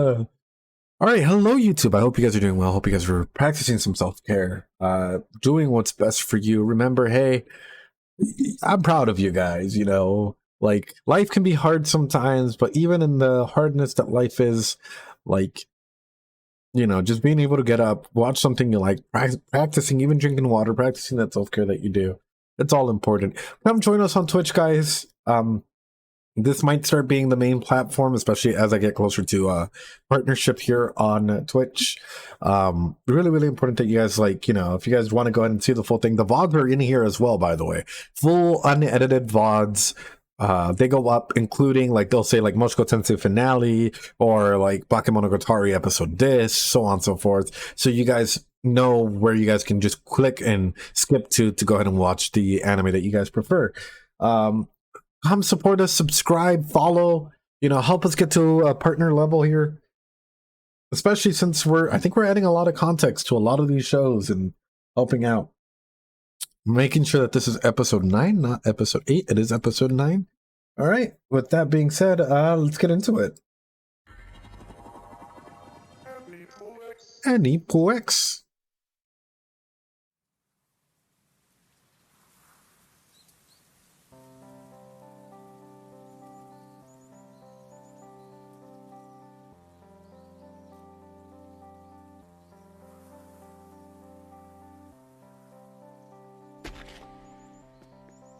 All right, hello YouTube. I hope you guys are doing well. Hope you guys are practicing some self-care, doing what's best for you. Remember, hey, I'm proud of you guys. You know, like life can be hard sometimes, but even in the hardness that life is, like, you know, just being able to get up, watch something you like, practicing, even drinking water, practicing that self-care that you do. It's all important. Come join us on Twitch, guys. This might start being the main platform, especially as I get closer to partnership here on Twitch. Really important that you guys, like, you know, if you guys want to go ahead and see the full thing, the VODs are in here as well, by the way. Full unedited VODs. They go up, including, like, they'll say, like, Moshiko Tensei finale, or, like, Bakemonogatari episode this, so on and so forth. So you guys know where you guys can just click and skip to go ahead and watch the anime that you guys prefer. Come support us, subscribe, follow, you know, help us get to a partner level here. Especially since I think we're adding a lot of context to a lot of these shows and helping out. Making sure that this is episode 9, not episode 8. It is episode 9. All right. With that being said, let's get into it. Any ProX.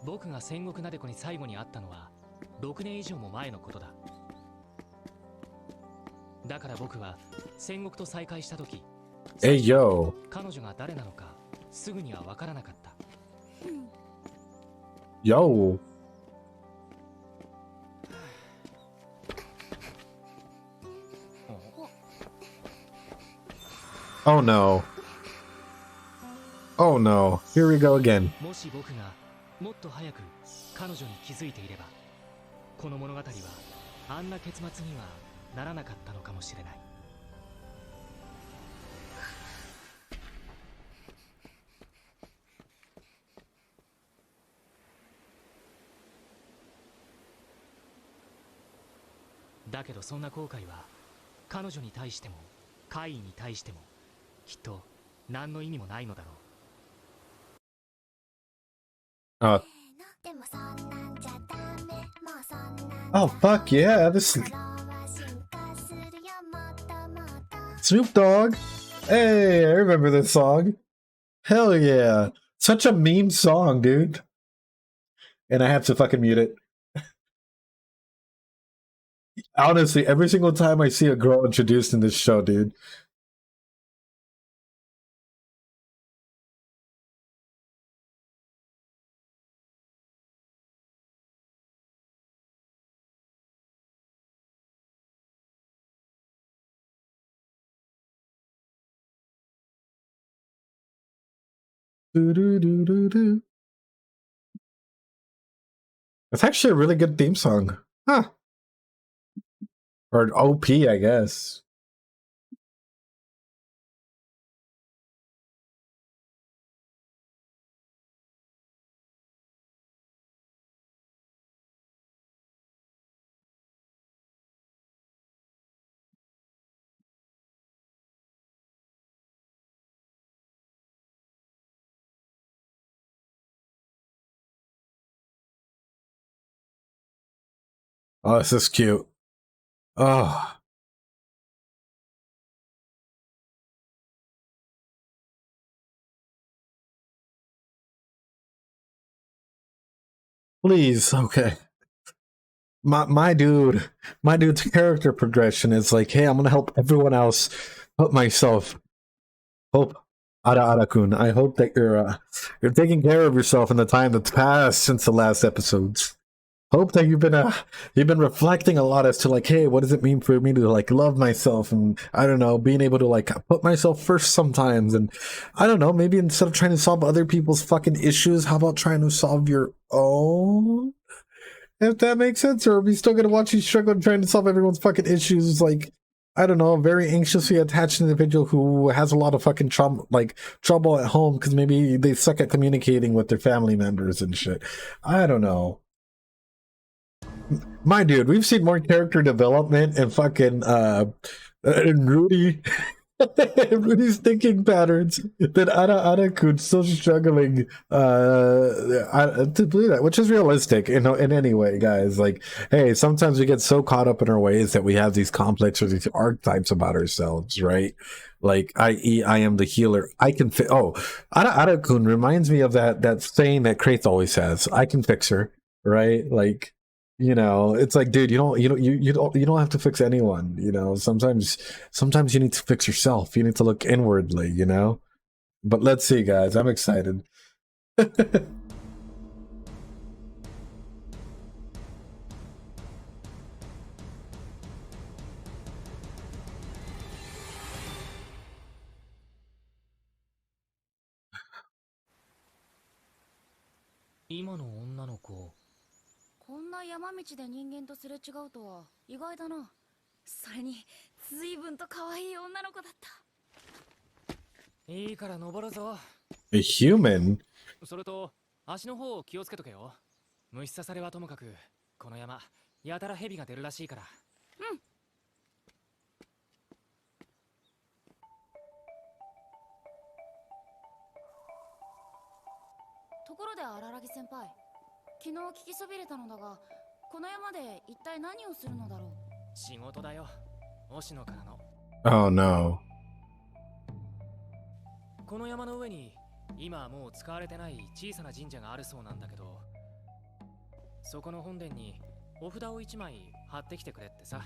僕が戦国なでこに最後に会ったのは6年以上も前のことだ。だから僕は戦国と再会した時、Hey yo. 彼女が誰なのかすぐには分からなかった。Yo. Oh no. Oh no. Here we go again. もし僕がもっと早く彼女に気づいていれば、この物語はあんな結末にはならなかったのかもしれない。だけどそんな後悔は彼女に対しても怪異に対してもきっと何の意味もないのだろう。Oh fuck yeah, this Snoop Dogg. Hey, I remember this song. Hell yeah. Such a meme song, dude. And I have to fucking mute it. Honestly, every single time I see a girl introduced in this show, dude. Do. It's actually a really good theme song. Huh. Or an OP, I guess. Oh, this is cute. Oh. Please, okay. My dude's character progression is like, hey, I'm gonna help everyone else, help myself. Hope Ara-kun, I hope that you're taking care of yourself in the time that's passed since the last episodes. Hope that you've been reflecting a lot as to, like, hey, what does it mean for me to, like, love myself, and I don't know, being able to, like, put myself first sometimes, and I don't know, maybe instead of trying to solve other people's fucking issues, how about trying to solve your own? If that makes sense, or are we still gonna watch you struggle trying to solve everyone's fucking issues? Like, I don't know, a very anxiously attached individual who has a lot of fucking trouble at home because maybe they suck at communicating with their family members and shit. I don't know. My dude, we've seen more character development and fucking And Rudy, Rudy's thinking patterns. Then Ara-Kun still struggling to believe that, which is realistic in any way, guys. Like, hey, sometimes we get so caught up in our ways that we have these complex or these archetypes about ourselves, right? Like, i.e., I am the healer. I can Ara-Kun reminds me of that saying that Kraith always says, I can fix her, right? Like, it's like, dude, you don't have to fix anyone. Sometimes you need to fix yourself. You need to look inwardly. But let's see, guys. I'm excited. 今の女の子、こんな山道で人間とすれ違うとは意外だな。それに随分と可愛い女の子だった。いいから登るぞ。A human? それと足の方気をつけとけよ。虫刺されはともかく、この山やたら蛇が出るらしいから。うん。ところで荒木先輩、昨日聞きそびれたのだが、この山で一体何をするのだろう。仕事だよ。押野からの。Oh no. この山の上に今はもう使われてない小さな神社があるそうなんだけど、そこの本殿にお札を1枚貼ってきてくれってさ。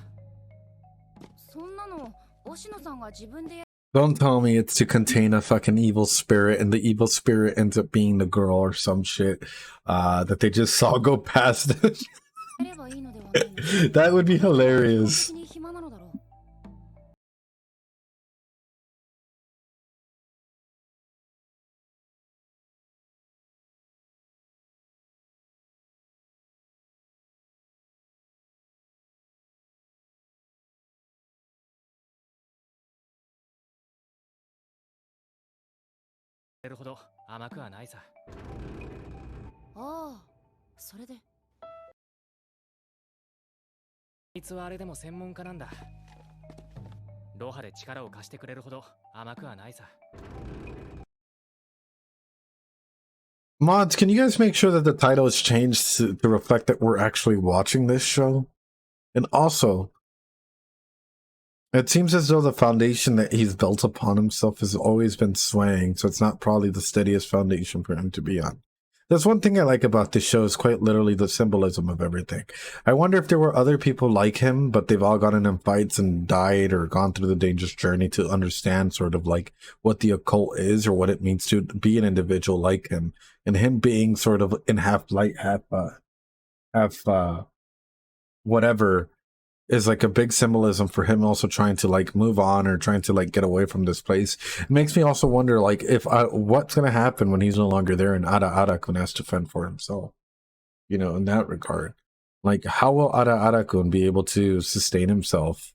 そんなの押野さんが自分で。 Don't tell me it's to contain a fucking evil spirit and the evil spirit ends up being the girl or some shit that they just saw go past. That would be hilarious.れるほど甘くはないさ。ああ、それで。あいつはあれでも専門家なんだ。ロハで力を貸してくれるほど甘くはないさ。Mods, can you guys make sure that the title is changed to reflect that we're actually watching this show? And also, it seems as though the foundation that he's built upon himself has always been swaying, so it's not probably the steadiest foundation for him to be on. That's one thing I like about this show is quite literally the symbolism of everything. I wonder if there were other people like him, but they've all gotten in fights and died or gone through the dangerous journey to understand sort of like what the occult is or what it means to be an individual like him. And him being sort of in half light, half whatever is like a big symbolism for him also trying to like move on or trying to like get away from this place. It makes me also wonder like if what's going to happen when he's no longer there and Ara-Kun has to fend for himself, in that regard. Like how will Ara-Kun be able to sustain himself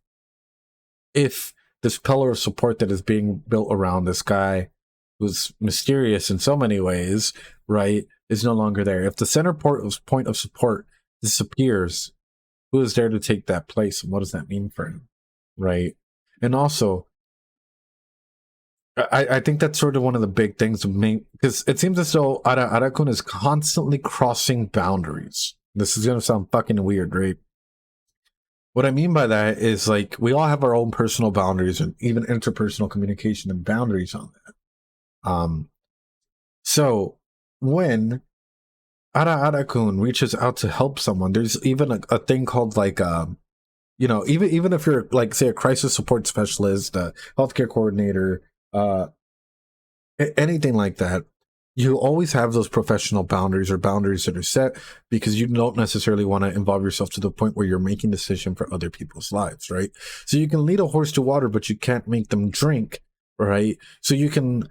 if this pillar of support that is being built around this guy who's mysterious in so many ways, right, is no longer there? If the center point of support disappears, who is there to take that place, and what does that mean for him, right? And also, I think that's sort of one of the big things, because it seems as though Ara-Kun is constantly crossing boundaries. This is going to sound fucking weird, right? What I mean by that is, like, we all have our own personal boundaries and even interpersonal communication and boundaries on that. So when Ara-Kun reaches out to help someone, there's even a thing called like even if you're like, say, a crisis support specialist, a healthcare coordinator, anything like that, you always have those professional boundaries or boundaries that are set because you don't necessarily want to involve yourself to the point where you're making decision for other people's lives, right? So you can lead a horse to water, but you can't make them drink, right? So you can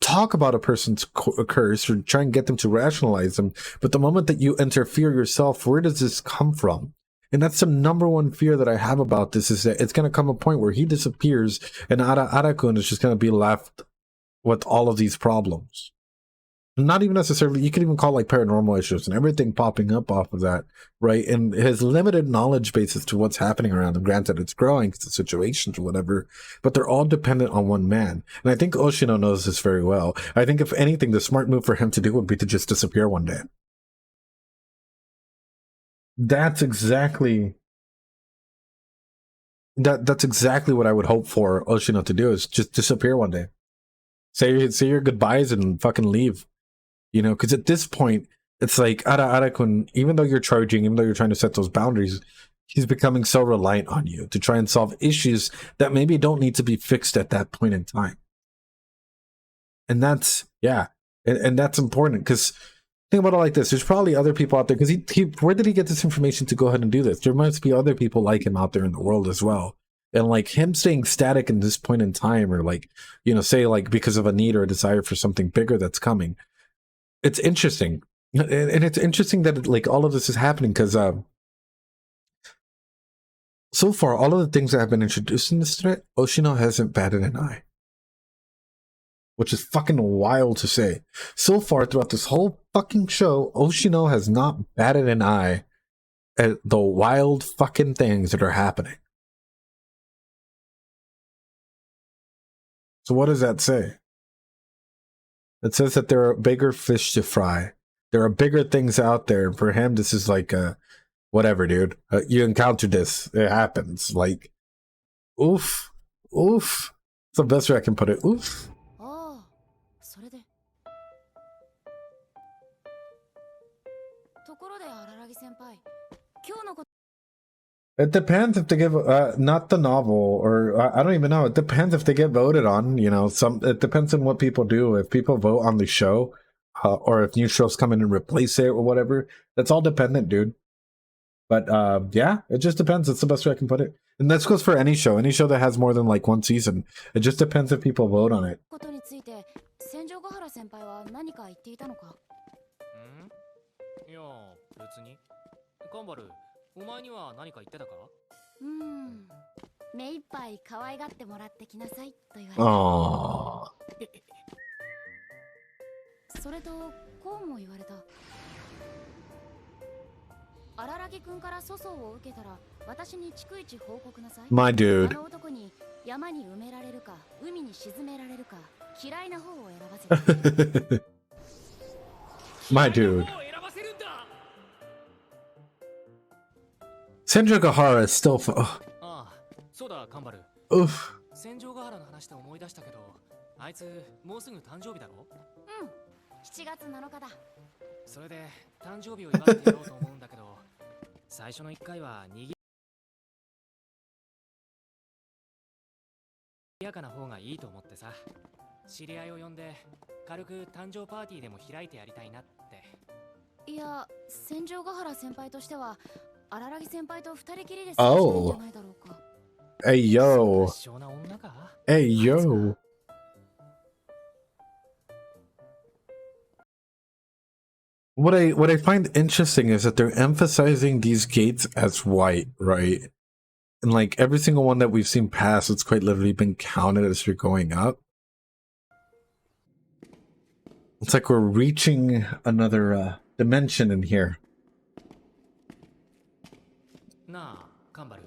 talk about a person's curse or try and get them to rationalize them, but the moment that you interfere yourself, where does this come from? And that's the number one fear that I have about this, is that it's going to come a point where he disappears and Ara-Kun is just going to be left with all of these problems. not even necessarily, you can even call like paranormal issues and everything popping up off of that, right? And his limited knowledge basis to what's happening around him. Granted, it's growing, it's the situations or whatever, but they're all dependent on one man. And I think Oshino knows this very well. I think if anything, the smart move for him to do would be to just disappear one day. That's exactly that's exactly what I would hope for Oshino to do, is just disappear one day. Say your goodbyes and fucking leave. You know, because at this point, it's like Ara-kun, even though you're charging, even though you're trying to set those boundaries, he's becoming so reliant on you to try and solve issues that maybe don't need to be fixed at that point in time. And that's, yeah, and that's important, because think about it like this. There's probably other people out there, because he where did he get this information to go ahead and do this? There must be other people like him out there in the world as well. And like him staying static in this point in time, or like, you know, say like because of a need or a desire for something bigger that's coming. It's interesting, and it's interesting that like all of this is happening, because so far all of the things that have been introduced in this threat, Oshino hasn't batted an eye, which is fucking wild to say. So far throughout this whole fucking show, Oshino has not batted an eye at the wild fucking things that are happening. So what does that say? It says that there are bigger fish to fry. There are bigger things out there. For him, this is like whatever, dude. You encountered this. It happens. Like, oof. Oof. It's the best way I can put it. Oof. Oh, それで。ところで荒木先輩、今日のこと。 It depends if they give not the novel, or I don't even know. It depends if they get voted on. You know, it depends on what people do. If people vote on the show, or if new shows come in and replace it or whatever, that's all dependent, dude. But yeah, it just depends. That's the best way I can put it. And this goes for any show that has more than like one season. It just depends if people vote on it. ことについて、戦場ヶ原先輩は何か言っていたのか？いや、別に。カンバル、お前には何か言ってたか？目いっぱい可愛がってもらってきなさいと言われた。それとこうも言われた。荒木くんから粗相を受けたら私に逐一報告なさい。My dude. あの男に山に埋められるか海に沈められるか嫌いな方を選ばせて。My dude. Senjogahara is still. ああ、そうだ、カンバル。Oof. 戦場ヶ原の話で思い出したけど、あいつもうすぐ誕生日だろ7月7日だ。それで誕生日を祝ってやろうと思うんだけど、最初の1回はにぎやかな方がいいと思ってさ、知り合いを呼んで軽く誕生パーティーでも開いてやりたいなって。いや、戦場ヶ原先輩としては荒木先輩と二人きりで過ごしたいんじゃないだろうか。Hey yo. Hey yo. What I find interesting is that they're emphasizing these gates as white, right? And like every single one that we've seen pass, it's quite literally been counted as you're going up. It's like we're reaching another dimension in here. なあ、カンバル。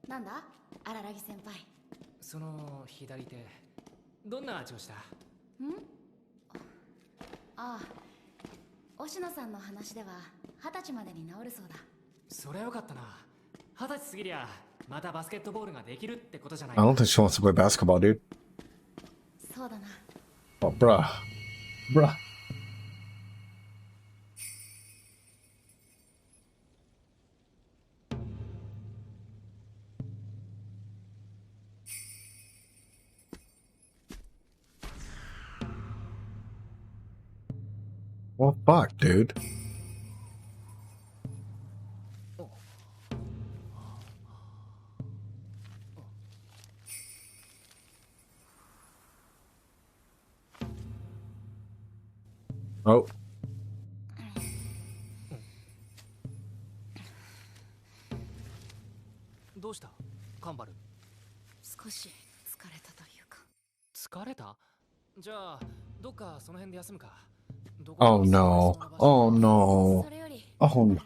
なんだ、荒木先輩。その左手、どんな味をした？ああ、押野さんの話では20歳までに治るそうだ。それはよかったな。20歳過ぎりゃまたバスケットボールができるってことじゃない。 I don't think she wants to play basketball, dude. そうだな。Oh, bruh. Well, fuck, dude. Oh. どうしたカンバル？少し疲れたというか。疲れた？じゃあどっかその辺で休むか。Oh no. Oh no. Oh no.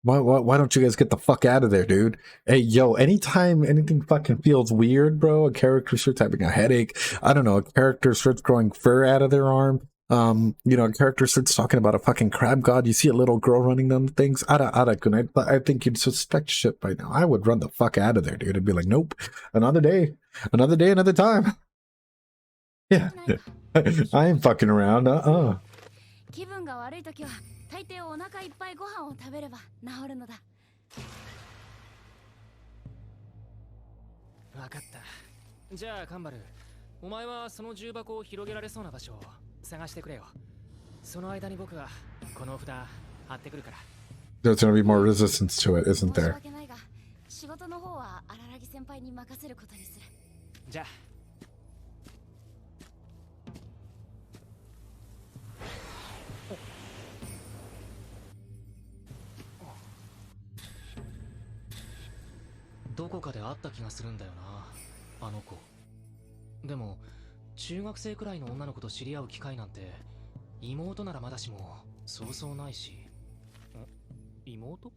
Why don't you guys get the fuck out of there, dude? Hey, yo, anytime anything fucking feels weird, bro, a character starts having a headache, I don't know, a character starts growing fur out of their arm, you know, a character starts talking about a fucking crab god, you see a little girl running down the things, I think you'd suspect shit by now. I would run the fuck out of there, dude. I'd be like, nope, another day, another time. Yeah, I ain't fucking around, 気分が悪い時は大抵お腹いっぱいご飯を食べれば治るのだ。分かった。じゃあカンバル、お前はその重箱を広げられそうな場所を探してくれよ。その間に僕はこの札貼ってくるから。There's gonna be more resistance to it, isn't 申し there? 訳ないが、仕事の方は荒木先輩に任せることにする。じゃあ。どこかで会った気がするんだよな、あの子。でも中学生くらいの女の子と知り合う機会なんて妹ならまだしもそうそうないし。妹？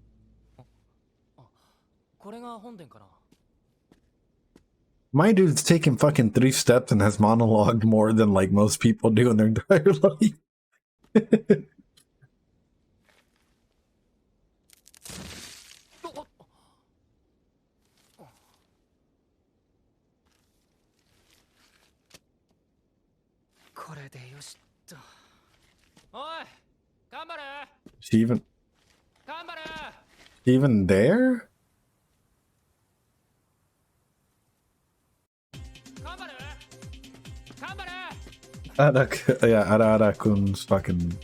これが本殿かな。My dude's taken fucking 3 steps and has monologued more than like most people do in their entire life. これでよしっと。おい、頑張れ。 She even 頑張れ。 even there? 頑張れ。頑張れ。 Yeah, Ara Kun's fucking.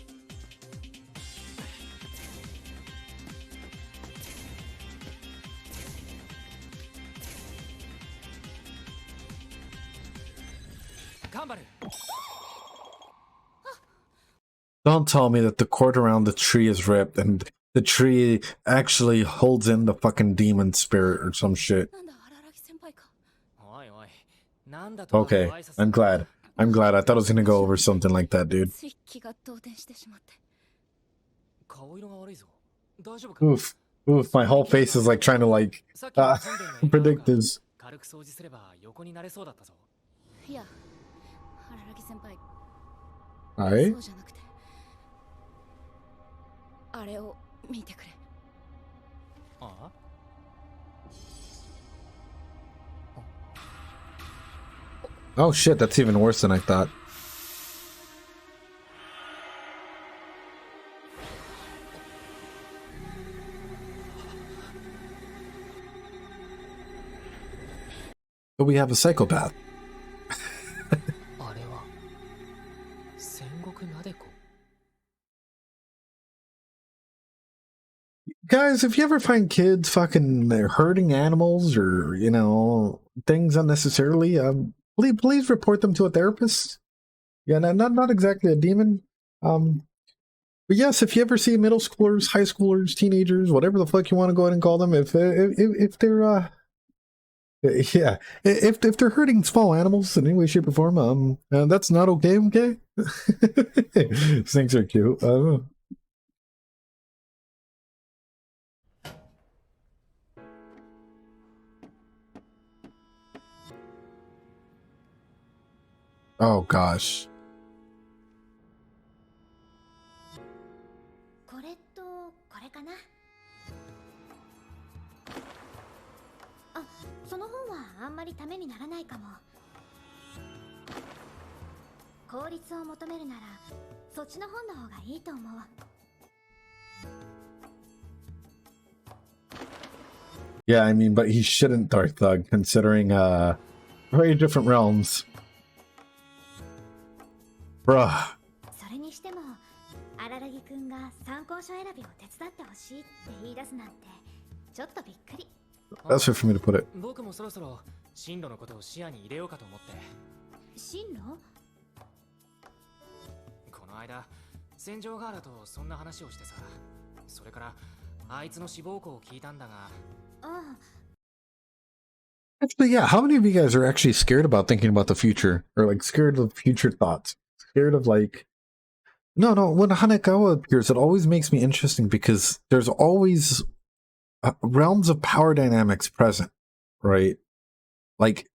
Don't tell me that the cord around the tree is ripped and the tree actually holds in the fucking demon spirit or some shit. Okay, I'm glad. I'm glad. I thought I was gonna go over something like that, dude. Oof. Oof, my whole face is like trying to like predict this. Alright. Oh shit, that's even worse than I thought. But we have a psychopath. Guys, if you ever find kids fucking hurting animals or, you know, things unnecessarily, please report them to a therapist. Yeah, not exactly a demon. But yes, if you ever see middle schoolers, high schoolers, teenagers, whatever the fuck you want to go ahead and call them, if they're yeah, if they're hurting small animals in any way, shape, or form, that's not okay. Okay, these things are cute. Oh gosh. これとこれかな。あ、その本はあんまりためにならないかも。効率を求めるならそっちの本の方がいいと思う。Yeah, I mean, but he shouldn't, Dark Thug, considering very different realms. Bruh. それにしても、荒木くんが参考書選びを手伝ってほしいって言い出すなんて、ちょっとびっくり。That's fair for me to put it. 僕もそろそろ進路のことを視野に入れようかと思って。進路？この間、戦場ガーラとそんな話をしてさ、それからあいつの志望校を聞いたんだが。Actually, yeah, how many of you guys are actually scared about thinking about the future? Or like scared of future thoughts? scared of like no, when Hanekawa appears, it always makes me interesting because there's always realms of power dynamics present, right? Like,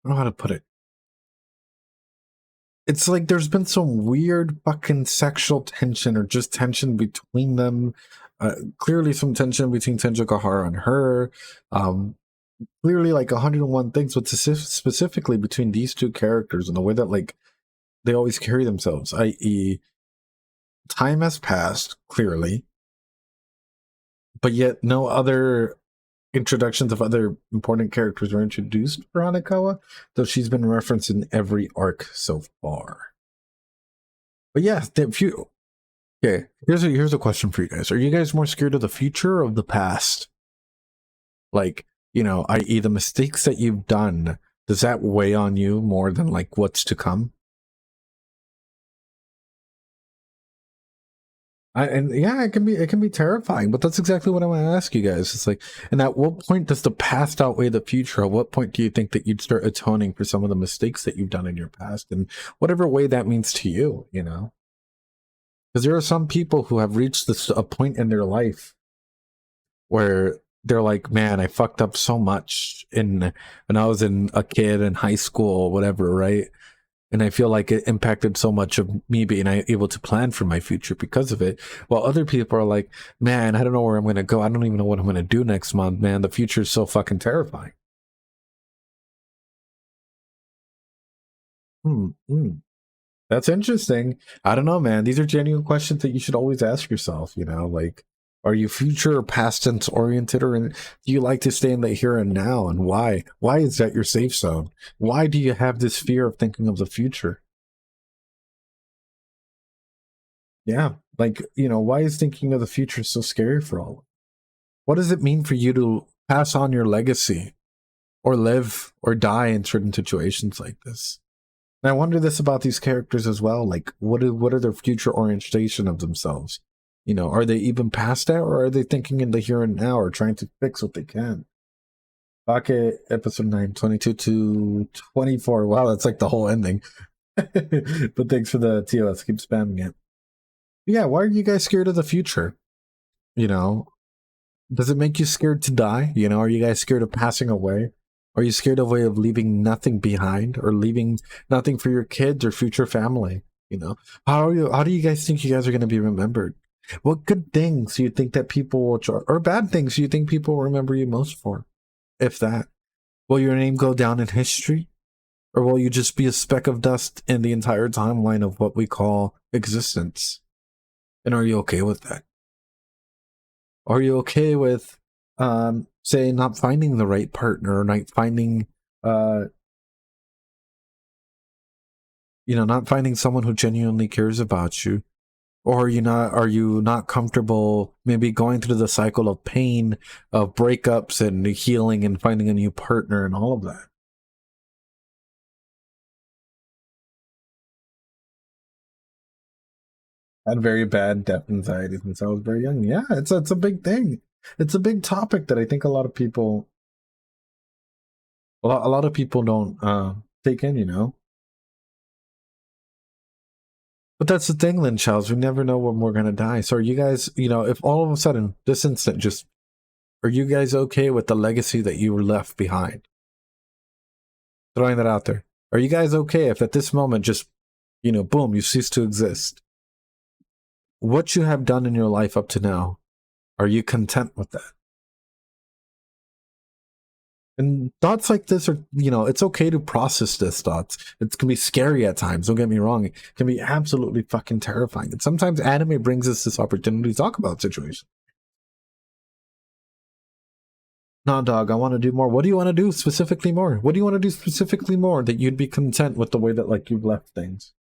I don't know how to put it. It's like there's been some weird fucking sexual tension or just tension between them. Clearly some tension between Tenjo Kahara and her. Clearly like 101 things, but specifically between these two characters and the way that like they always carry themselves, i.e. time has passed, clearly, but yet no other introductions of other important characters were introduced for Hanekawa, though she's been referenced in every arc so far. But yeah, okay, here's a question for you guys. Are you guys more scared of the future or of the past? Like, you know, i.e. the mistakes that you've done, does that weigh on you more than like what's to come? It can be terrifying, but that's exactly what I want to ask you guys. It's like, and at what point does the past outweigh the future? At what point do you think that you'd start atoning for some of the mistakes that you've done in your past, and whatever way that means to you, you know? Because there are some people who have reached a point in their life where they're like, man, I fucked up so much when I was a kid in high school or whatever, right? And I feel like it impacted so much of me being able to plan for my future because of it. While other people are like, man, I don't know where I'm going to go. I don't even know what I'm going to do next month, man. The future is so fucking terrifying. That's interesting. I don't know, man. These are genuine questions that you should always ask yourself, you know, like, are you future or past tense oriented, or do you like to stay in the here and now, and why? Why is that your safe zone? Why do you have this fear of thinking of the future? Yeah, like, you know, why is thinking of the future so scary for all? What does it mean for you to pass on your legacy or live or die in certain situations like this? And I wonder this about these characters as well. Like, what are their future orientation of themselves? You know, are they even past that, or are they thinking in the here and now, or trying to fix what they can? Bake episode 9, 22 to 24. Wow, that's like the whole ending. But thanks for the TOS. Keep spamming it. Yeah, why are you guys scared of the future? You know, does it make you scared to die? You know, are you guys scared of passing away? Are you scared of leaving nothing behind, or leaving nothing for your kids or future family? You know, how do you guys think you guys are going to be remembered? What good things do you think that people will, or bad things do you think people will remember you most for? If that, will your name go down in history, or will you just be a speck of dust in the entire timeline of what we call existence? And are you okay with that? Are you okay with, say, not finding the right partner, or not finding, not finding someone who genuinely cares about you? Or are you not comfortable maybe going through the cycle of pain, of breakups and healing and finding a new partner and all of that? I had very bad death anxiety since I was very young. Yeah, it's a big thing. It's a big topic that I think a lot of people don't take in, you know. But that's the thing, Lin Charles. We never know when we're gonna die. So are you guys, if all of a sudden this instant just, are you guys okay with the legacy that you were left behind? Throwing that out there. Are you guys okay if at this moment just, boom, you cease to exist? What you have done in your life up to now, are you content with that? And thoughts like this are, it's okay to process this thoughts. It can be scary at times, don't get me wrong. It can be absolutely fucking terrifying. And sometimes anime brings us this opportunity to talk about situations. Nah, dog, I want to do more. What do you want to do specifically more? What do you want to do specifically more that you'd be content with the way that, like, you've left things?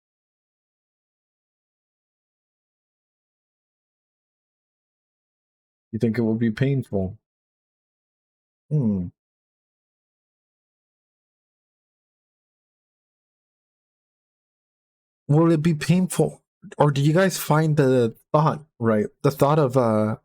You think it will be painful? Will it be painful? Or do you guys find the thought, right? The thought of,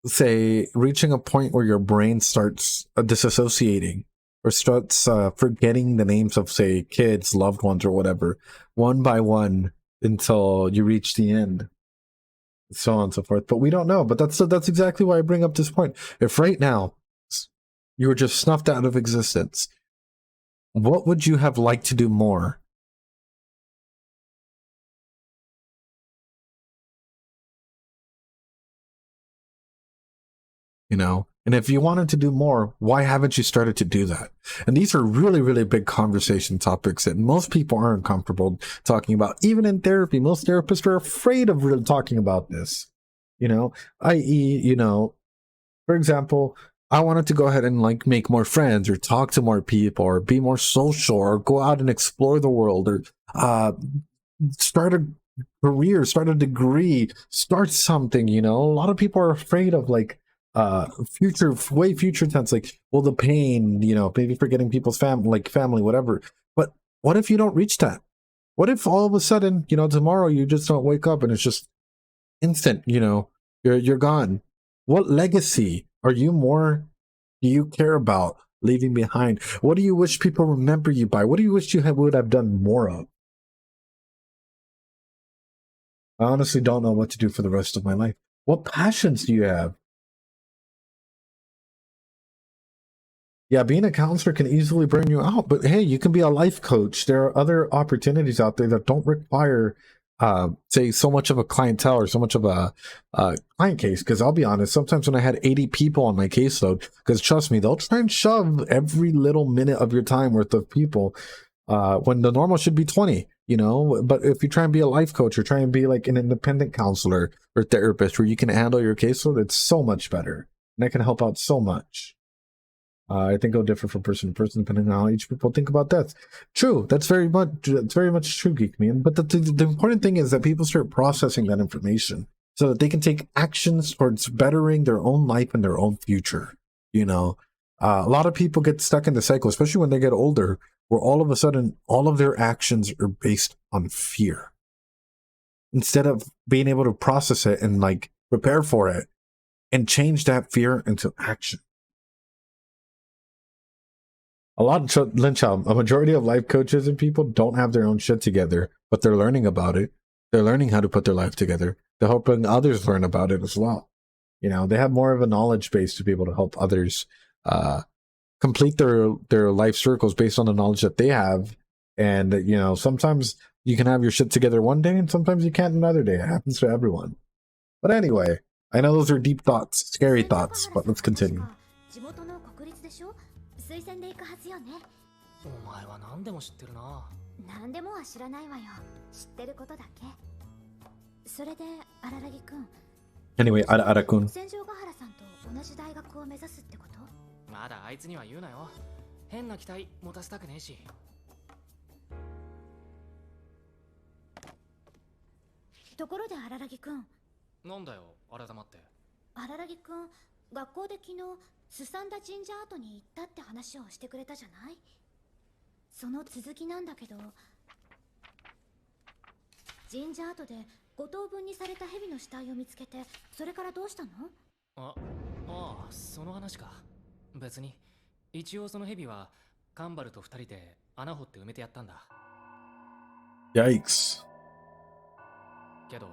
say, reaching a point where your brain starts disassociating, or starts forgetting the names of, say, kids, loved ones, or whatever, one by one until you reach the end, so on and so forth. But we don't know. But that's exactly why I bring up this point. If right now you were just snuffed out of existence, what would you have liked to do more? You know, and if you wanted to do more, why haven't you started to do that? And these are really, really big conversation topics that most people aren't comfortable talking about. Even in therapy, most therapists are afraid of really talking about this, you know, i.e., you know, for example, I wanted to go ahead and like make more friends or talk to more people or be more social or go out and explore the world or start a career, start a degree, start something, you know. A lot of people are afraid of like future tense, like, well, the pain, you know, maybe forgetting people's family, whatever. But what if you don't reach that? What if all of a sudden, you know, tomorrow you just don't wake up and it's just instant, you know, you're gone? What legacy do you care about leaving behind? What do you wish people remember you by? What do you wish you would have done more of? I honestly don't know what to do for the rest of my life. What passions do you have? Yeah, being a counselor can easily burn you out, but hey, you can be a life coach. There are other opportunities out there that don't require, say, so much of a clientele or so much of a client case. Because I'll be honest, sometimes when I had 80 people on my caseload, because trust me, they'll try and shove every little minute of your time worth of people when the normal should be 20, you know. But if you try and be a life coach or try and be like an independent counselor or therapist where you can handle your caseload, it's so much better. And that can help out so much. I think it'll differ from person to person depending on how each people think about death. True, that's very much true, Geek Man. But the important thing is that people start processing that information so that they can take actions towards bettering their own life and their own future. You know, a lot of people get stuck in the cycle, especially when they get older, where all of a sudden all of their actions are based on fear instead of being able to process it and like prepare for it and change that fear into action. A majority of life coaches and people don't have their own shit together, but they're learning about it. They're learning how to put their life together. They're helping others learn about it as well. You know, they have more of a knowledge base to be able to help others complete their life circles based on the knowledge that they have. And, you know, sometimes you can have your shit together one day and sometimes you can't another day. It happens to everyone. But anyway, I know those are deep thoughts, scary thoughts, but let's continue. 推薦で行くはずよね。お前は何でも知ってるな。何でもは知らないわよ。知ってることだけ。それで荒木くん。Anyway, Araくん。戦場ヶ原さんと同じ大学を目指すってこと？まだあいつには言うなよ。変な期待持たせたくねえし。ところで荒木くん。なんだよ、改まって。荒木くん、学校で昨日すさんだ神社跡に行ったって話をしてくれたじゃない？その続きなんだけど、神社跡で5等分にされた蛇の死体を見つけて、それからどうしたの？ああ、その話か。別に。一応その蛇はカンバルと2人で穴掘って埋めてやったんだ。Yikes。けど、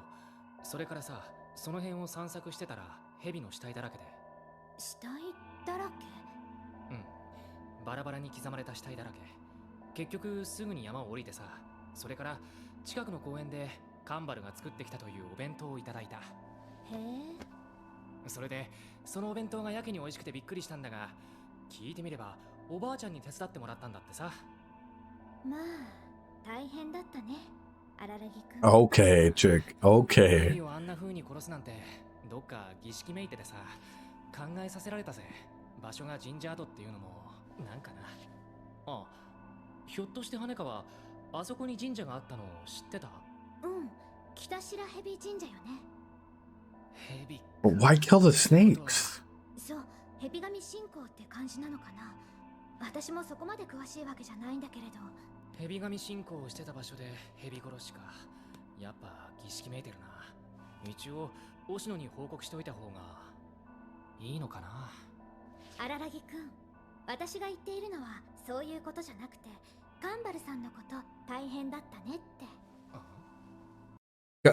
それからさ、その辺を散策してたら蛇の死体だらけで。死体だらけ？うん。バラバラに刻まれた死体だらけ。結局すぐに山を降りてさ、それから近くの公園でカンバルが作ってきたというお弁当をいただいた。へえ。それでそのお弁当がやけに美味しくてびっくりしたんだが、聞いてみればおばあちゃんに手伝ってもらったんだってさ。まあ大変だったね、荒木くん。Okay, chick. Okay. 蛇をあんな風に殺すなんてどっか儀式めいててさ、考えさせられたぜ。場所が神社跡っていうのもなんかな。あ、ひょっとして羽川、あそこに神社があったの知ってた？うん、北白蛇神社よね。蛇。Why kill the snakes? そう、蛇神信仰って感じなのかな。私もそこまで詳しいわけじゃないんだけれど。蛇神信仰をしてた場所で蛇殺しか。やっぱ儀式めいてるな。一応押野に報告しておいた方がいいのかな。荒木くん、私が言っているのはそういうことじゃなくて、カンバルさんのこと大変だったねって。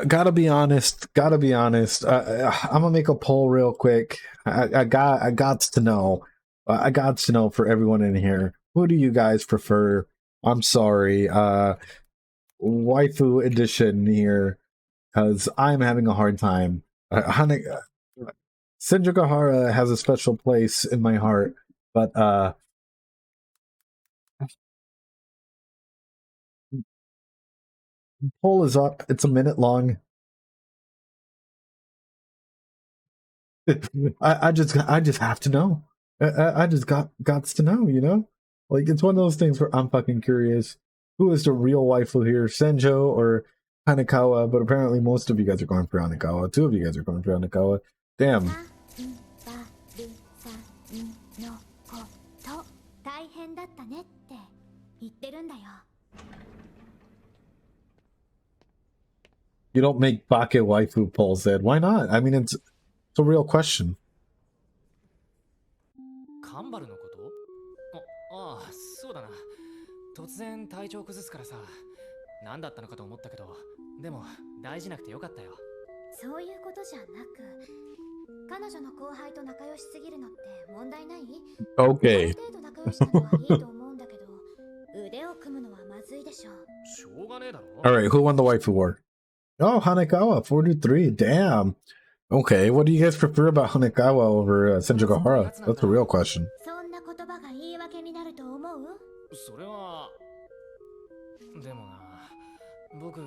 Gotta be honest. Gotta be honest. I'm gonna make a poll real quick. I got to know. I got to know for everyone in here. Who do you guys prefer? I'm sorry. Waifu edition here, because I'm having a hard time. Senjugahara has a special place in my heart, but poll is up. It's a minute long. I just have to know. I just got to know, you know? Like, it's one of those things where I'm fucking curious. Who is the real waifu here, Senjo or Hanekawa? But apparently most of you guys are going for Hanekawa. 2 of you guys are going for Hanekawa. Damn. You don't make Bake waifu polls, Ed. Why not? I mean, it's a real question. カンバルのこと？ああ、そうだな。突然体調崩すからさ、何だったのかと思ったけど、でも大事なくてよかったよ。そういうことじゃなく、彼女の後輩と仲良しすぎるのって問題ない？ Okay. ある程度仲良しなのはいいと思うんだけど、腕を組むのはまずいでしょ。しょうがねえだろ。Alright, who won the waifu war? Oh, Hanekawa, 4-3. Damn. Okay, what do you guys prefer about Hanekawa over Senjugahara? That's a real question. そんな言葉が言い訳になると思う？それはでもな、僕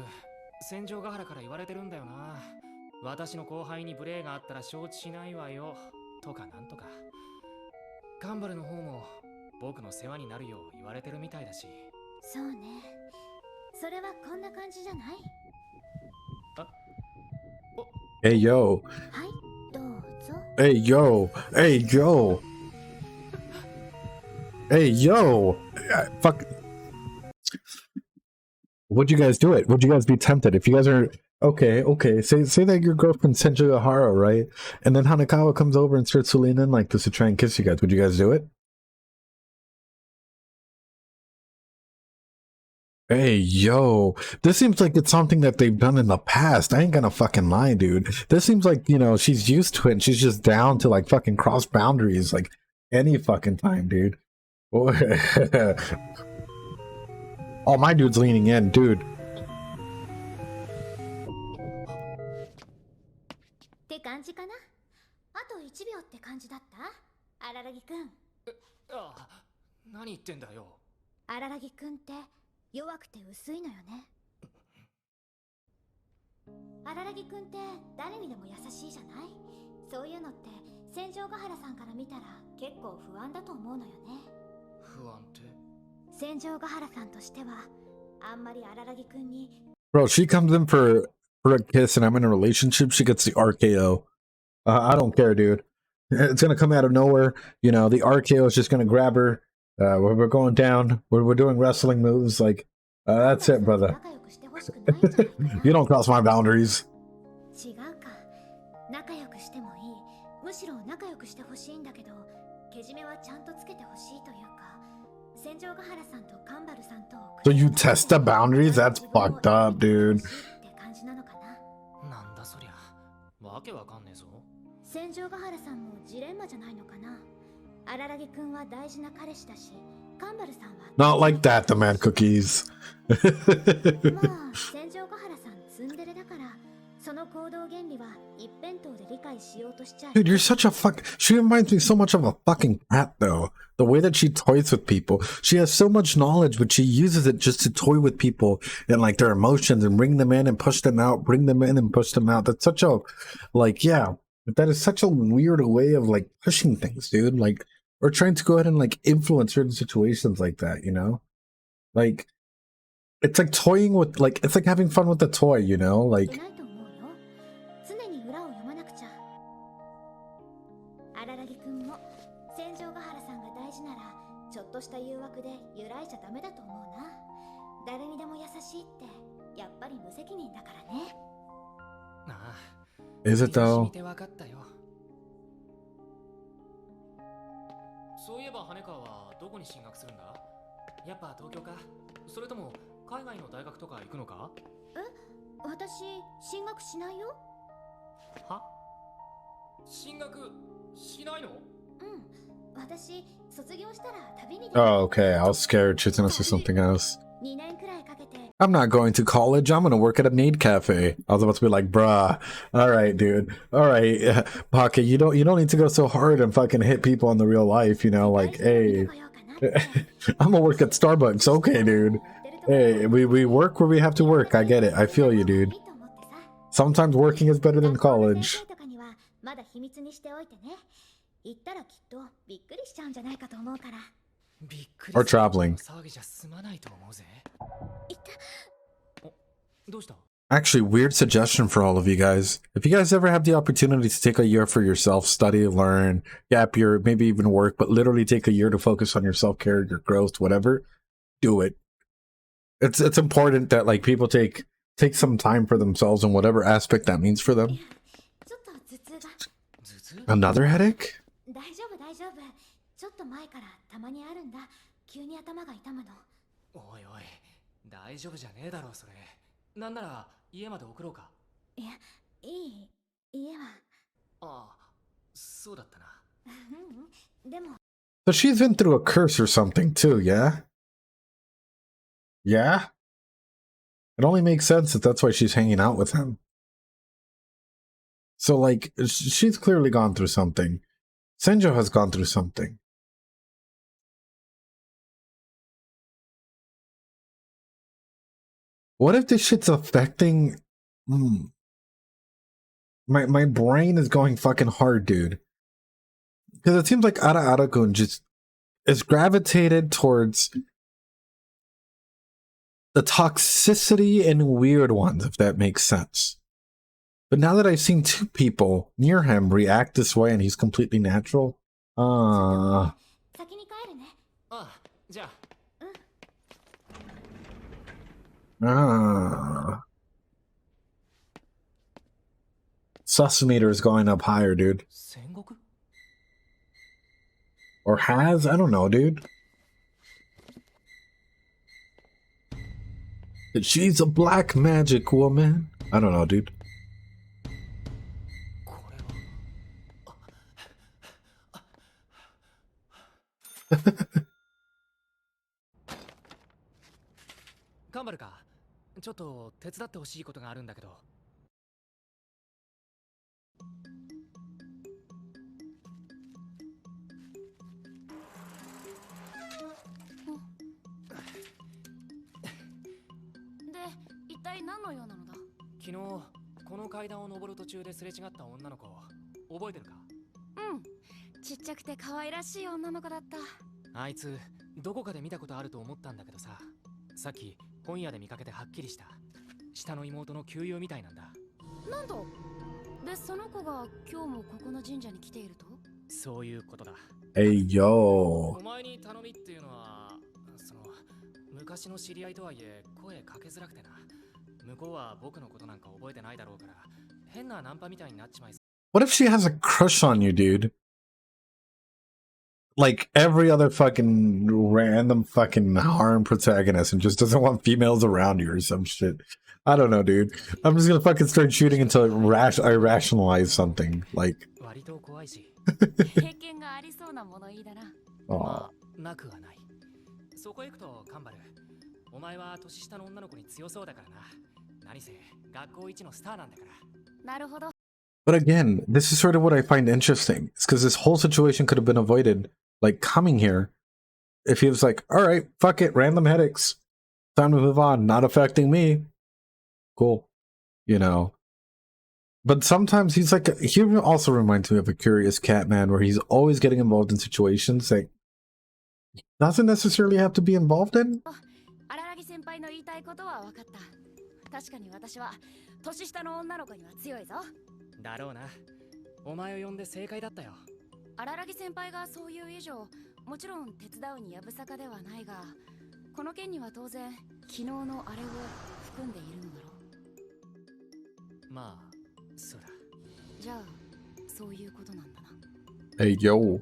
戦場ヶ原から言われてるんだよな。私の後輩に無礼があったら承知しないわよとかなんとか。カンバルの方も僕の世話になるよう言われてるみたいだし。そうね。それはこんな感じじゃない？ Hey, yo. はい、どうぞ。 Hey, yo. Hey, yo. Hey, yo. Fuck. Would you guys do it? Would you guys be tempted if you guys are okay? Say that your girlfriend Senjugahara, right? And then Hanekawa comes over and starts to lean in like this to try and kiss you guys. Would you guys do it? Hey, yo, this seems like it's something that they've done in the past. I ain't gonna fucking lie, dude. This seems like, you know, she's used to it and she's just down to like fucking cross boundaries like any fucking time, dude. Oh, my dude's leaning in, dude. って感じかな。あと1秒って感じだった？荒木くん。ああ、何言ってんだよ。荒木くんって弱くて薄いのよね。荒木くんって誰にでも優しいじゃない？そういうのって戦場ヶ原さんから見たら結構不安だと思うのよね。不安って？戦場ヶ原さんとしてはあんまり荒木くんに。 Bro, she comes in for a kiss and I'm in a relationship, she gets the RKO. I don't care, dude. It's gonna come out of nowhere. You know, the RKO is just gonna grab her. We're going down. We're doing wrestling moves. Like, that's it, brother. You don't cross my boundaries. 違うか。仲良くしてもいい。むしろ仲良くしてほしいんだけど、けじめはちゃんとつけてほしいというか、戦場ヶ原さんとカンバルさんと。So you test the boundaries? That's fucked up, dude. って感じなのかな。なんだそりゃ。わけわかんねえぞ。戦場ヶ原さんもジレンマじゃないのかな。荒木くんは大事な彼氏だし、カンバルさんは。Not like that, the man cookies. まあ、戦場ヶ原さんツンデレだから、その行動原理は一辺倒で理解しようとしちゃう。 Dude, you're such a fuck. She reminds me so much of a fucking cat, though. The way that she toys with people. She has so much knowledge, but she uses it just to toy with people and like their emotions and bring them in and push them out, bring them in and push them out. That's such a, like, yeah, that is such a weird way of like pushing things, dude. Like, or trying to go ahead and like influence certain situations like that, you know? Like, it's like toying with, like, it's like having fun with the toy, you know? Like, 常に裏を読まなくちゃ。荒木くんも戦場ヶ原さんが大事なら、ちょっとした誘惑で揺らいじゃダメだと思うな。誰にでも優しいってやっぱり無責任だからね。ああ。is it though? わかったよ。そういえば羽川はどこに進学するんだ？やっぱ東京か？それとも海外の大学とか行くのか？私、進学しないよ。は？進学しないの？私、卒業したら旅に出る。Oh, okay. I was scared she's gonna say something else. 2年くらいかけて。I'm not going to college. I'm gonna work at a maid cafe. I was about to be like, bruh. All right, dude. All right, Pocket. You don't need to go so hard and fucking hit people in the real life. You know, like, hey, I'm gonna work at Starbucks. Okay, dude. Hey, we work where we have to work. I get it. I feel you, dude. Sometimes working is better than college. Or traveling. Actually, weird suggestion for all of you guys. If you guys ever have the opportunity to take a year for yourself, study, learn, gap year, maybe even work, but literally take a year to focus on your self-care, your growth, whatever, do it. It's important that like people take some time for themselves in whatever aspect that means for them. Another headache? So she's been through a curse or something too, yeah? Yeah? It only makes sense that that's why she's hanging out with him. So, like, she's clearly gone through something. Senjo has gone through something. What if this shit's affecting... My brain is going fucking hard, dude. Because it seems like Ara-Ara-kun just is gravitated towards the toxicity and weird ones, if that makes sense. But now that I've seen two people near him react this way and he's completely natural, sus meter is going up higher, dude. Or has? I don't know, dude. She's a black magic woman. I don't know, dude. Hey, yo. What if she has a crush on you, dude? Like every other fucking random fucking harem protagonist and just doesn't want females around you or some shit. I don't know, dude. I'm just gonna fucking start shooting until I rationalize something. Like... Oh. But again, this is sort of what I find interesting. It's because this whole situation could have been avoided, like coming here, if he was like, all right, fuck it, random headaches. Time to move on, not affecting me. Cool. You know. But sometimes he's like, he also reminds me of a curious cat man where he's always getting involved in situations that he doesn't necessarily have to be involved in. Hey, yo.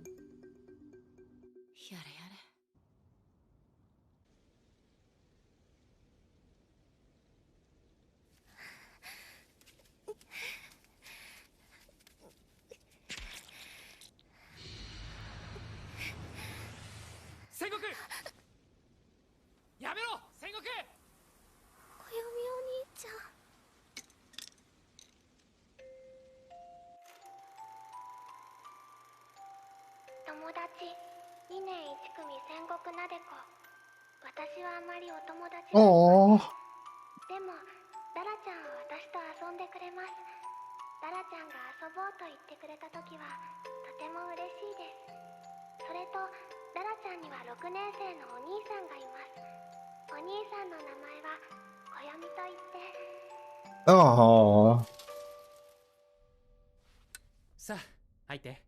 組戦国なでこ。私はあまりお友達がいません。 Oh. でもダラちゃんは私と遊んでくれます。ダラちゃんが遊ぼうと言ってくれた時はとても嬉しいです。それとダラちゃんには6年生のお兄さんがいます。お兄さんの名前は暦と言って。 Oh. さあ入って。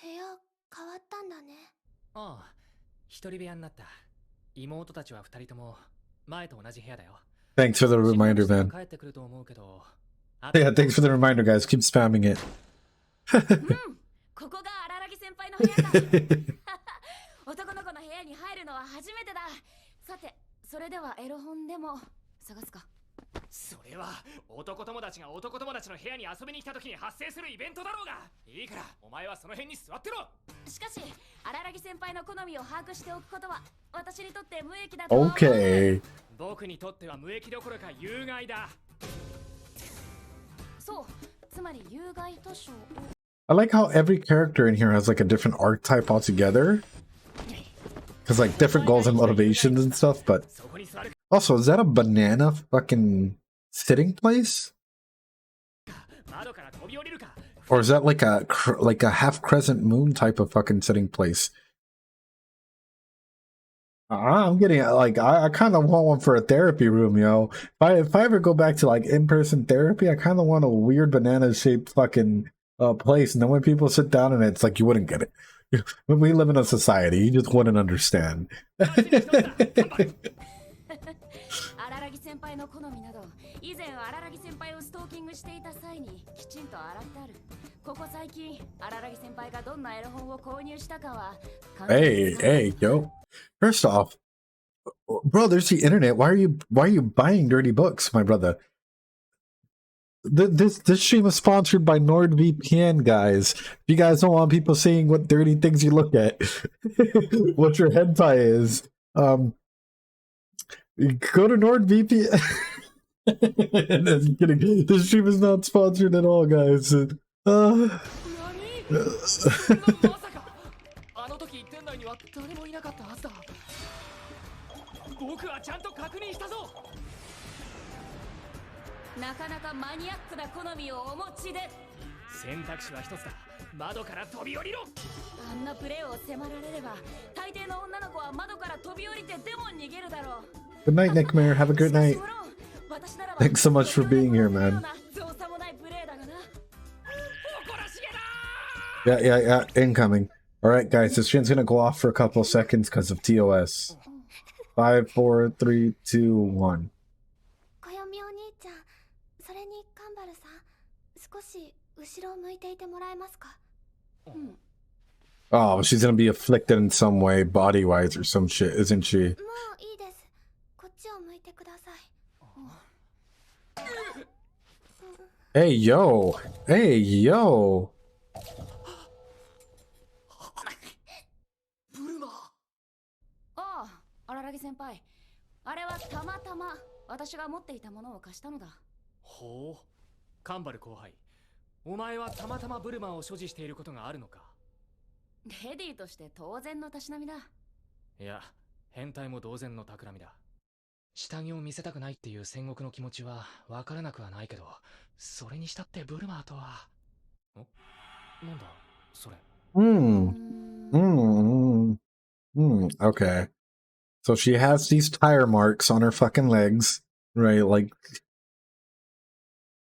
部屋変わったんだね。ああ、一人部屋になった。妹たちは二人とも前と同じ部屋だよ。 Thanks for the reminder, man. 帰ってくると思うけど。Yeah, thanks for the reminder, guys. Keep spamming it. ここが荒木先輩の部屋だ。男の子の部屋に入るのは初めてだ。さて、それではエロ本でも探すか。それは男友達が男友達の部屋に遊びに来た時に発生するイベントだろうが。いいからお前はその辺に座ってろ。しかし荒木先輩の好みを把握しておくことは私にとって無益だと思う。 Okay. 僕にとっては無益どころか有害だ。そう、つまり有害図書。 I like how every character in here has like a different archetype altogether. Because like different goals and motivations and stuff, but also, is that a banana fucking sitting place? Or is that like a half crescent moon type of fucking sitting place? I'm getting like I kind of want one for a therapy room, yo. If I ever go back to like in-person therapy, I kind of want a weird banana shaped fucking place. And then when people sit down in it, it's like you wouldn't get it. When we live in a society, you just wouldn't understand. 荒木先輩の好みなど、以前荒木先輩をストーキングしていた際にきちんと洗ってある。ここ最近、荒木先輩がどんなエロ本を購入したかは。Hey, yo. First off, bro, there's the internet. Why are you buying dirty books, my brother? This stream is sponsored by NordVPN, guys. If you guys don't want people seeing what dirty things you look at, what your hentai is, go to NordVPN. Just kidding. This stream is not sponsored at all, guys. あの時店内には誰もいなかったはずだ。僕はちゃんと確認したぞ。なかなかマニアックな好みをお持ちで。選択肢は一つだ。窓から飛び降りろ。あんなプレーを迫られれば、大抵の女の子は窓から飛び降りてでも逃げるだろう。 Good night, Nickmare. Have a good night. Thanks so much for being here, man. Yeah. Incoming. Alright, guys, this stream's gonna go off for a couple seconds because of TOS. 5, 4, 3, 2, 1. 暦お兄ちゃん、それにカンバルさん、少し後ろを向いていてもらえますか？ Oh, she's gonna be afflicted in some way, body-wise or some shit, isn't she? もういいです。こっちを向いてください。 Hey, yo! Hey, yo! ああ、荒木先輩。あれはたまたま私が持っていたものを貸したのだ。ほう、カンバル後輩。お前はたまたまブルマを所持していることがあるのか？レディーとして当然のたしなみだ。いや、変態も同然の企みだ。下着を見せたくないっていう戦国の気持ちはわからなくはないけど、それにしたってブルマーとは。なんだそれ。Okay. So she has these tire marks on her fucking legs, right? Like,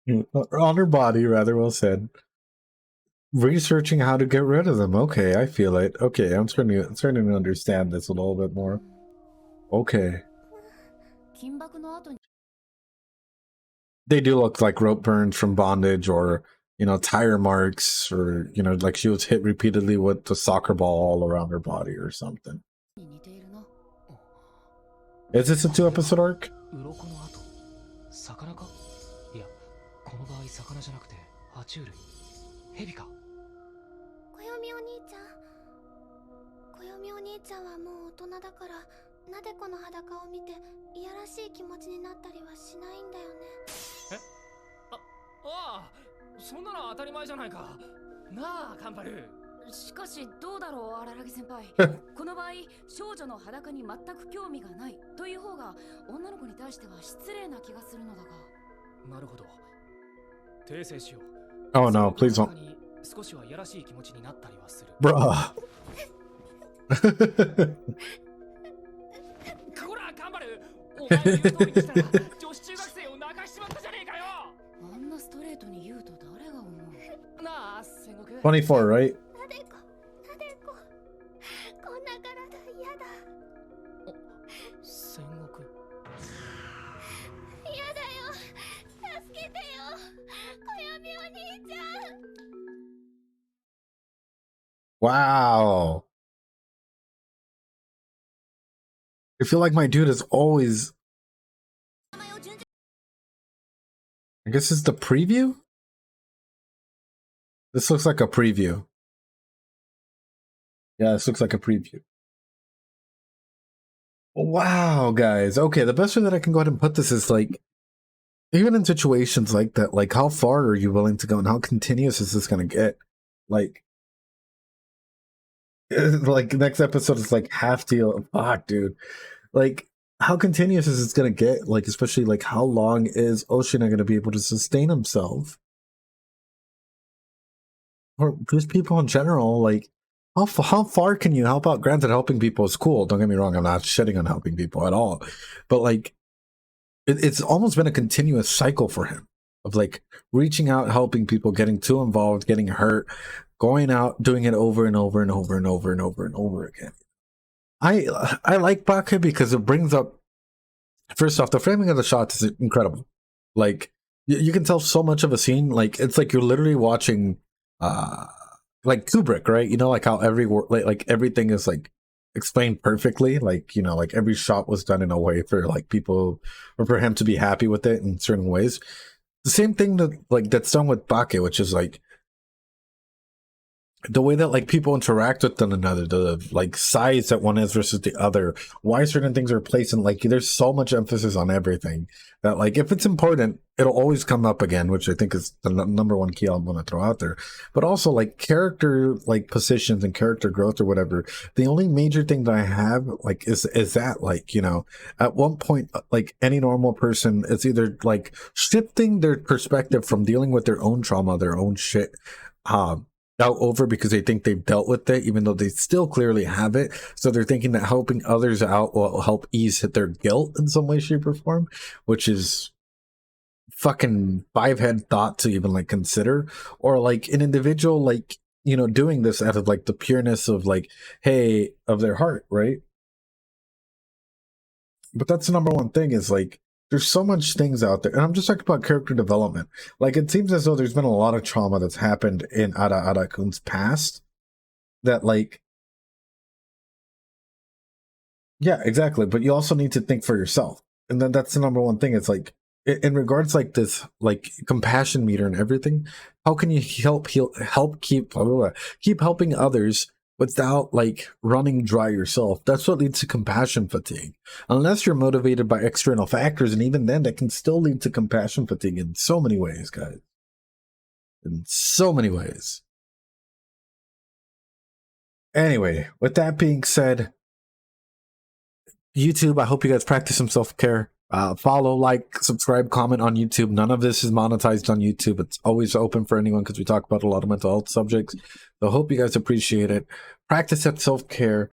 on her body, rather well said. Researching how to get rid of them. Okay, I feel it. Okay, I'm starting to understand this a little bit more. Okay. They do look like rope burns from bondage, or, you know, tire marks, or, you know, like she was hit repeatedly with the soccer ball all around her body or something. Is this a 2-episode arc? 暦お兄ちゃんはもう大人だから、なでこの裸を見ていやらしい気持ちになったりはしないんだよね。ああ、そんなの当たり前じゃないか。なあカンパル。しかしどうだろう荒木先輩。この場合少女の裸に全く興味がないという方が女の子に対しては失礼な気がするのだが。なるほど。訂正しよう。 Oh no, please don't. 少しはやらしい気持ちになったりはする。Bruh. こらカンバル、お前の言う通りにしたら女子中学生を泣かしちまったじゃねえかよ。あんなストレートに言うと誰が思う。なあ戦国。24, right? なでここんな体嫌だ。戦国。嫌だよ、助けてよ、暦お兄ちゃん。 Wow. I feel like my dude is always... I guess it's the preview? This looks like a preview. Yeah, this looks like a preview. Wow, guys. Okay, the best way that I can go ahead and put this is like, even in situations like that, like how far are you willing to go and how continuous is this going to get? Like next episode is like half deal. Fuck, dude. Like, how continuous is this going to get? Like, especially like how long is Oshina going to be able to sustain himself? Or just people in general, like, how far can you help out? Granted, helping people is cool. Don't get me wrong. I'm not shitting on helping people at all. But like, it's almost been a continuous cycle for him of like reaching out, helping people, getting too involved, getting hurt, going out, doing it over and over and over and over and over and over again. I like Bake because it brings up, first off, the framing of the shots is incredible. Like, you can tell so much of a scene. Like, it's like you're literally watching like Kubrick, right? You know, like how like everything is like explained perfectly. Like, you know, like every shot was done in a way for like people or for him to be happy with it in certain ways. The same thing that like that's done with Bake, which is like the way that like people interact with one another, the like sides that one is versus the other, why certain things are placed, and like there's so much emphasis on everything that like if it's important, it'll always come up again, which I think is the number one key I'm going to throw out there. But also like character like positions and character growth or whatever. The only major thing that I have like is that like, you know, at one point like any normal person is either like shifting their perspective from dealing with their own trauma, their own shit, out over because they think they've dealt with it, even though they still clearly have it. So they're thinking that helping others out will help ease their guilt in some way, shape, or form, which is fucking five-head thought to even like consider. Or like an individual, like, you know, doing this out of like the pureness of like, hey, of their heart, right? But that's the number one thing is like, there's so much things out there. And I'm just talking about character development. Like, it seems as though there's been a lot of trauma that's happened in Ara-Kun's past that, like, yeah, exactly. But you also need to think for yourself. And then that's the number one thing. It's like, in regards like this, like compassion meter and everything, how can you keep helping others without like running dry yourself? That's what leads to compassion fatigue. Unless you're motivated by external factors, and even then that can still lead to compassion fatigue in so many ways, guys. In so many ways. Anyway, with that being said, YouTube, I hope you guys practice some self-care. Follow, like, subscribe, comment on YouTube. None of this is monetized on YouTube. It's always open for anyone because we talk about a lot of mental health subjects. So I hope you guys appreciate it. Practice that self-care.